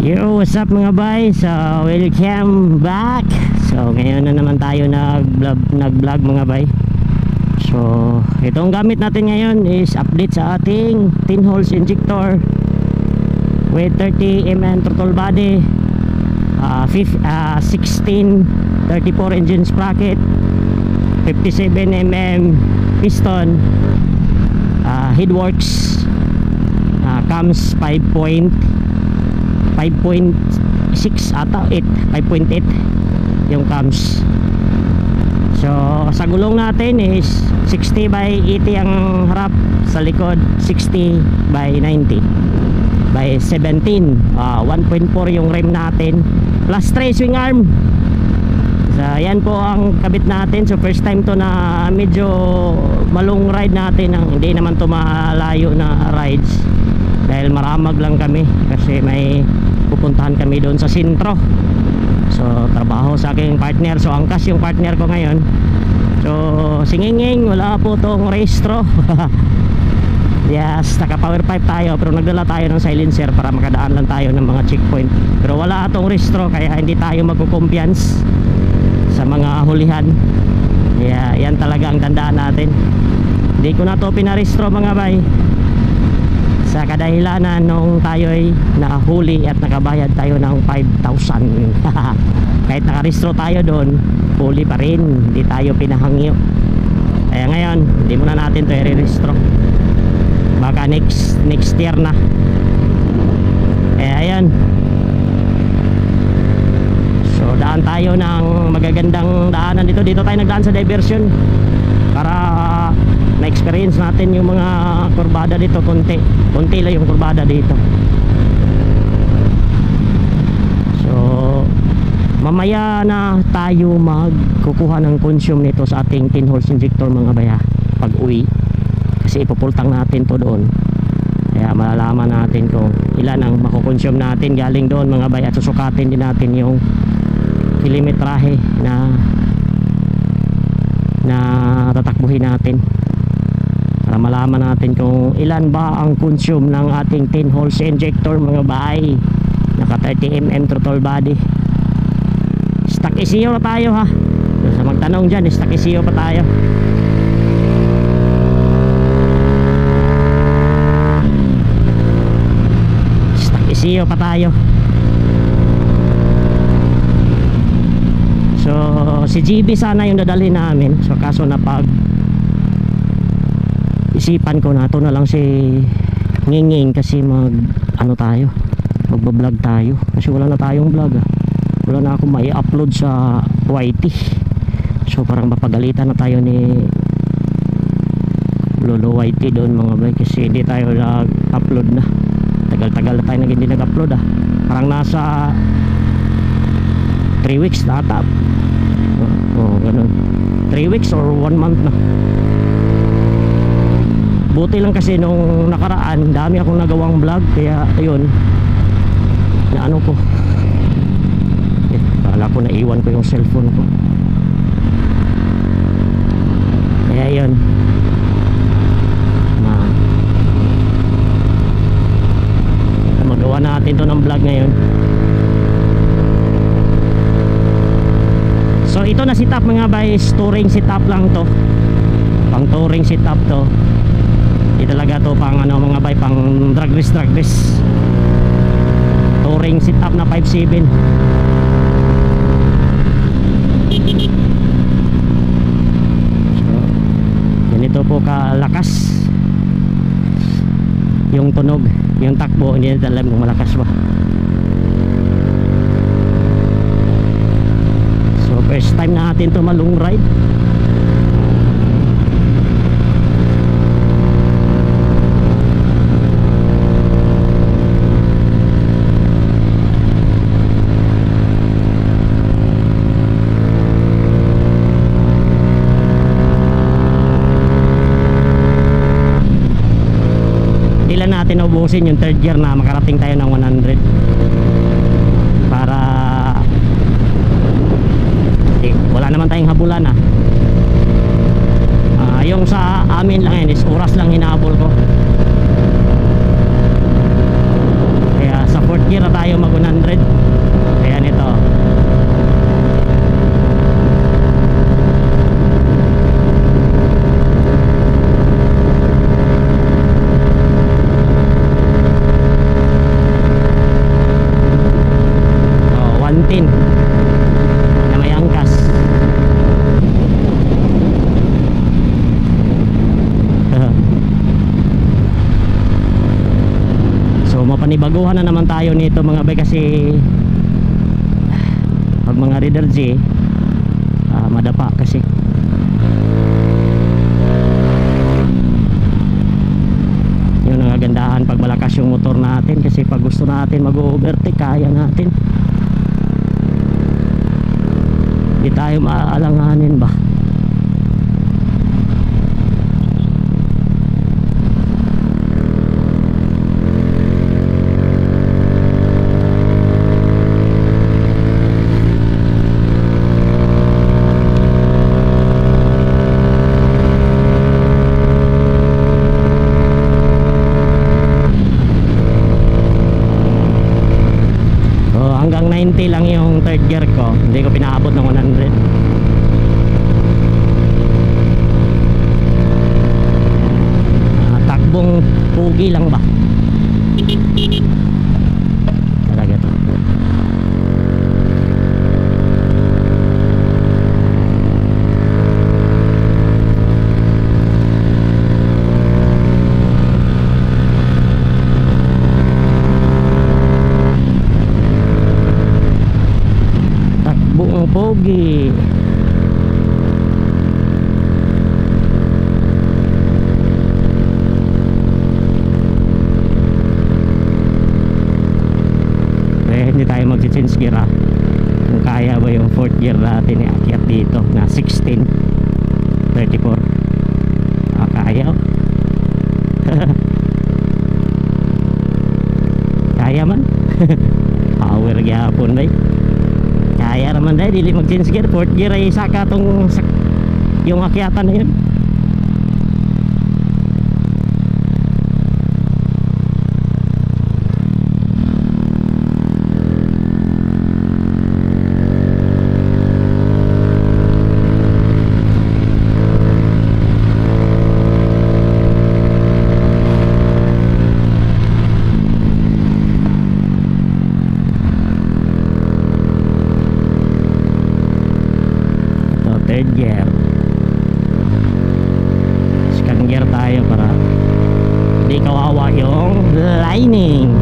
Yo, what's up mga bay? So, welcome back. So, ngayon na naman tayo nag-vlog mga bay. So, itong gamit natin ngayon is update sa ating 10 holes injector with 30mm throttle body, 16 34 engine sprocket, 57mm piston, headworks, cams 5.6 ata 5.8 yung cams. So sa gulong natin is 60/80 ang harap, sa likod 60/90 by 17, 1.4 yung rim natin plus 3 swing arm. So yan po ang kabit natin. So first time to na medyo malong ride natin, hindi naman to malayo na rides dahil maramag lang kami kasi may pupuntahan kami doon sa sentro. So trabaho sa aking partner, so angkas yung partner ko ngayon. So singinging, wala po tong rehistro. Yes, naka power pipe tayo pero nagdala tayo ng silencer para makadaan lang tayo ng mga checkpoint, pero wala atong rehistro kaya hindi tayo magkukumpiyansa sa mga hulihan. Yeah, yan talaga ang tandaan natin. Hindi ko na to pinarehistro mga bay, sa kadahilanan nung tayo ay nahuli at nakabayad tayo ng 5,000. Kahit nakarehistro tayo doon, huli pa rin, hindi tayo pinahangyo. Kaya ngayon hindi muna natin to i-rehistro, baka next year na. Kaya ayan, so daan tayo ng magagandang daanan dito. Dito tayo nagdaan sa diversion para na-experience natin yung mga kurbada dito. Konti lang yung kurbada dito. So mamaya na tayo magkukuha ng consume nito sa ating 10 holes injector mga baya pag uwi, kasi ipupultang natin to doon. Kaya malalaman natin kung ilan ang makukonsume natin galing doon mga baya, at susukatin din natin yung kilometrahe na tatakbuhin natin para malaman natin kung ilan ba ang consume ng ating 10 holes injector mga bay. Naka 30mm throttle body. Stock ECU na tayo ha, sa magtanong dyan, stock ECU pa tayo. Stock ECU pa tayo. So si GB sana yung dadalhin namin, so kaso napag isipan ko na to na lang si Nginging, kasi magbablog tayo kasi wala na tayong vlog wala na akong mai-upload sa YT. So parang mapagalitan na tayo ni Lolo YT doon mga bay, kasi hindi tayo nag-upload na, tagal-tagal na tayo hindi nag-upload parang nasa 3 weeks na ata. Ganun, 3 weeks or 1 month na. Buti lang kasi nung nakaraan dami akong nagawang vlog, kaya ayun na ano ko, kala ko naiwan ko yung cellphone ko, kaya ayun magawa natin to ng vlog ngayon. So ito na setup mga bay, touring setup lang to, pang touring setup to. Di talaga to pang mga bay, pang drag race touring setup na 5.7. So ganito po kalakas yung tunog, yung takbo, hindi natin alam kung malakas ba. So first time natin to malong ride. Natin ubusin yung third year na makarating tayo ng 100 para wala naman tayong habulan yung sa amin lang yan is oras lang hinahabol ko, kaya sa fourth year na tayo mag 100. panibaguhan na naman tayo nito mga bay, kasi pag mga Reader G madapa kasi. Yun ang kagandahan pag malakas yung motor natin, kasi pag gusto natin mag-overtake kaya natin, hindi tayo maaalanganin ba. Hanggang 90 lang yung third gear ko, hindi ko pinaabot ng 100. Takbong pugi lang ba talaga to. Buong pogi. Hindi tayo mag-change gear kung kaya ba yung fourth gear natin iakyat dito na 16 34. Kaya kaya man. Power gyapon bay. Kaya naman dahil dili mag-change gear, fourth gear ay saka tong yung akyatan na yun. Third gear, second gear tayo para hindi kawawa yung lining.